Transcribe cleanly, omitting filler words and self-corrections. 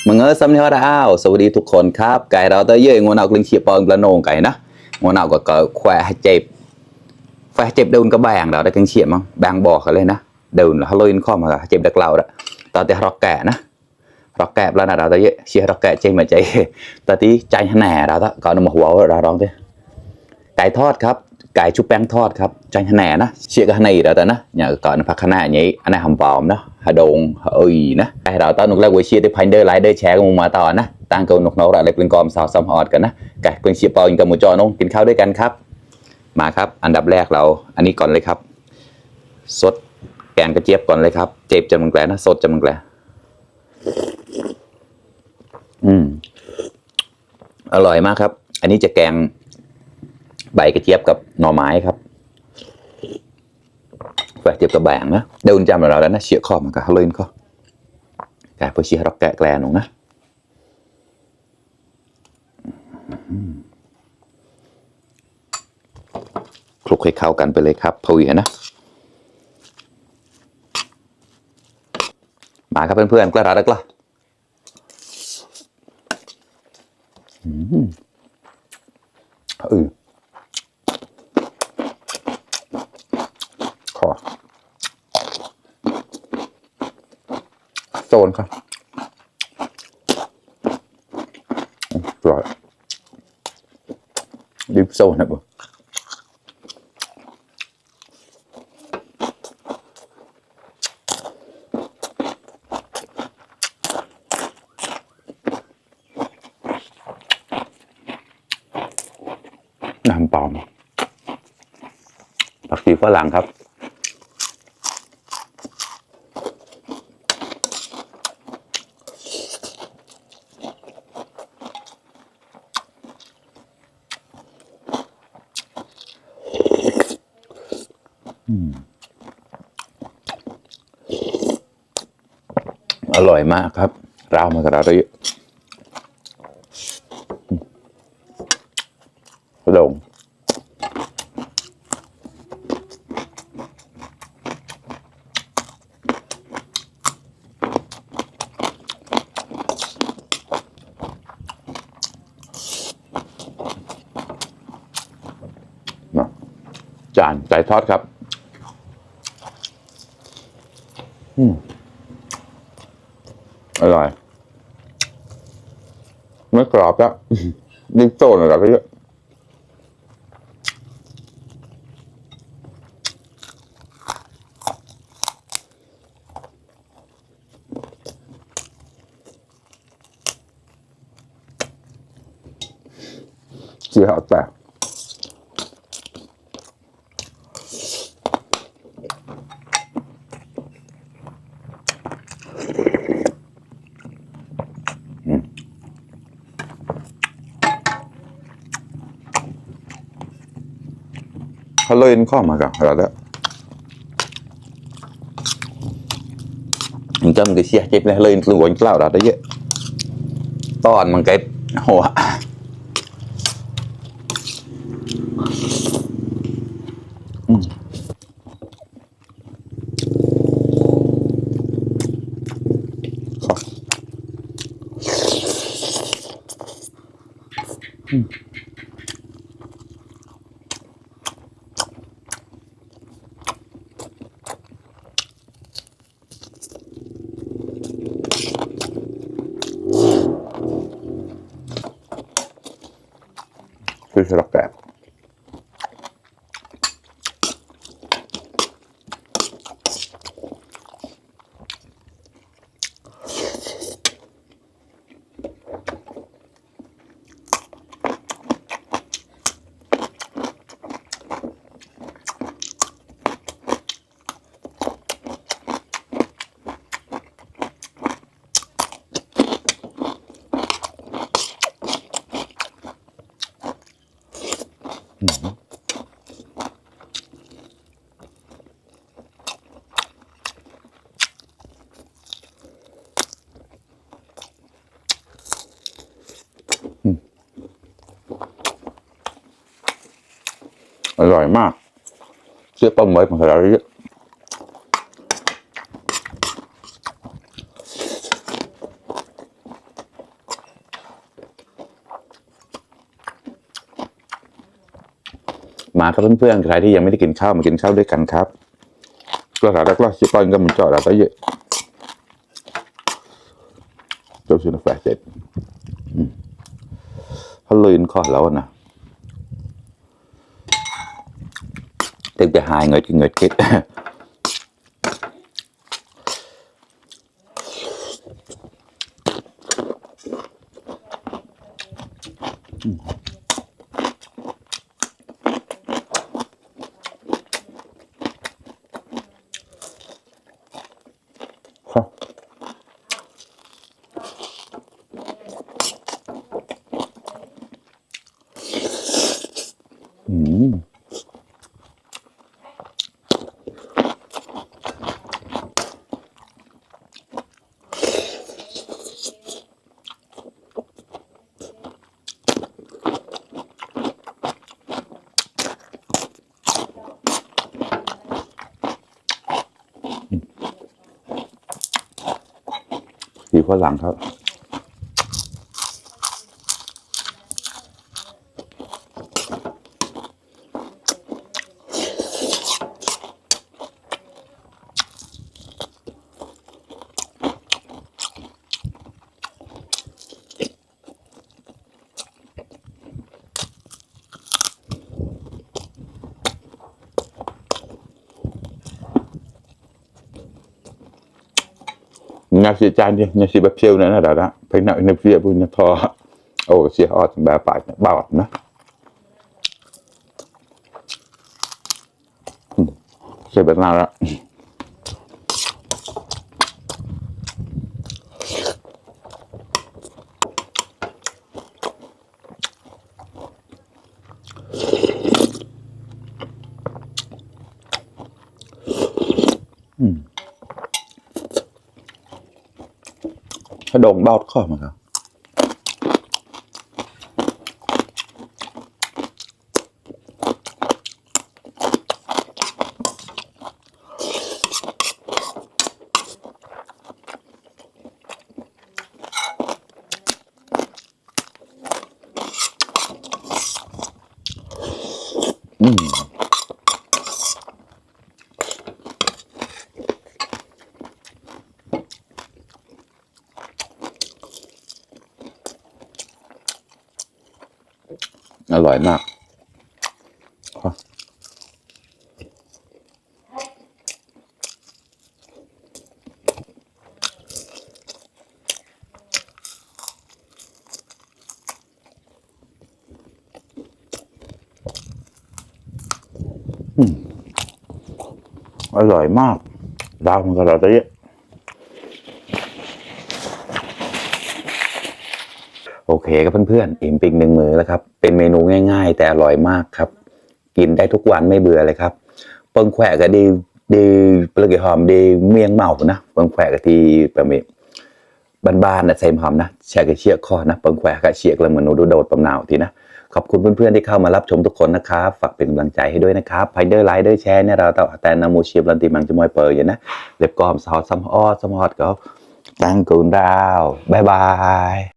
มึงสำเนียงดาวสวัสดีทุกคนครับไก่เราเตยเย่งวนเอากลิ้งเฉียบปอนกระโนงไก่นะงวนเอาก็แขวะเจ็บแขวะเจ็บเดินก็แบงเราได้กลิ้งเฉียบมั้งแบงบอกกันเลยนะเดินแล้วเขาลอยข้อมาเจ็บดักเราละตอนที่เราแก่นะเราแก่แล้วนะเราเตยเย่เชียเราแก่เจ๊งมาใจตอนที่ใจแหน่เราต้องก่อนมาหัวเราร้องดิไก่ทอดครับไก่ชุบแป้งทอดครับใจแหน่นะเชียกันในเราแต่นะอย่างก่อนพักขนาดนี้อันนี้หอมปอมนะฮะดงเอ้ยนะไก่เราตอนนุกเล่าวิเชียได้พันเดอร์ไลเดอร์แชร์กันมาต่อนะตั้งเกาหนกนกอะไรเป็นกอมสาวซ้ำฮอดกันนะไก่เป็นเชียปอยิงกับหมูจอน้องกินข้าวด้วยกันครับมาครับอันดับแรกเราอันนี้ก่อนเลยครับสดแกงกระเจี๊ยบก่อนเลยครับเจ็บจำมึงแกลนะสดจำมึงแกลอร่อยมากครับอันนี้จะแกงใบกระเจี๊ยบกับหน่อไม้ครับใบกระเจี๊ยบกับแบงนะเดินจำเราแล้วนะเชี่ยคอมันก็เล่นก็แกเพื่อเชี่ยรักแกะแกลนงนะคลุกให้เข้ากันไปเลยครับพุยนะมาครับเพื่อนๆกระดาษกล้าขอโซนครับอร่อยดิบโซนนะบุน้ำปอมผักชีฝรั่งครับอร่อยมากครับเรามากระดาษเยอะโด่งจานไก่ทอดครับอร่อยไม่กรอบแล้วยิ่งโตหน่อยก็เยอะเจียวแต่เขาเลยข้อมากันแล้วมันจะมันก็เสียเจ็บเลยเลยหลวงเล่าเราได้เยอะตอนมันก็หัวคือสลักแกะอร่อยมากเชื่อต้มไว้ของเราเยอะ มาครับเพื่อนๆใครที่ยังไม่ได้กินข้าวมากินข้าวด้วยกันครับก็หาแล้วก็ชิปปอนก็มันเจาะแล้วก็เยอะเจ้าชินแฟเจ็ดเขาเลยนข้อแล้วนะเต็มไปหายเงยกินเงยคิดอยู่ข้างหลังครับnhà xì chan đi nhà xì bắp siêu nữa là đó phải nợ nhà phía bên nhà thò ồ xì hot bà phải bọt nữa xì bên nào đó cái đồn bao khó mà khôngอร่อยมากอร่อยมากดาวมันก็อร่อยเยอะโอเคครับเพื่อนๆอิ่มปิงหนึ่งมื้อแล้วครับเป็นเมนูง่ายๆแต่อร่อยมากครับกินได้ทุกวันไม่เบื่อเลยครับเปิ้งแขวะก็ดีปลาเกหอมดีเมียงเมานะเปิ้งแขวะก็ที่แบบนี้บ้านๆนะใส่หอมนะแชร์กับเชียร์คอนะเปิ้งแขวะกับเชียร์แล้วเหมือนโดดๆปำหนาวทีนะขอบคุณเพื่อนๆที่เข้ามารับชมทุกคนนะครับฝากเป็นกำลังใจให้ด้วยนะครับไพเดอร์ไลค์ด้วยแชร์เนี่ยเราแต่นามูเชียบลันตีมังจะมวยเปิดอย่างนะเล็บกอมซอสซัมฮอตก็ตั้งกูนดาวบายบาย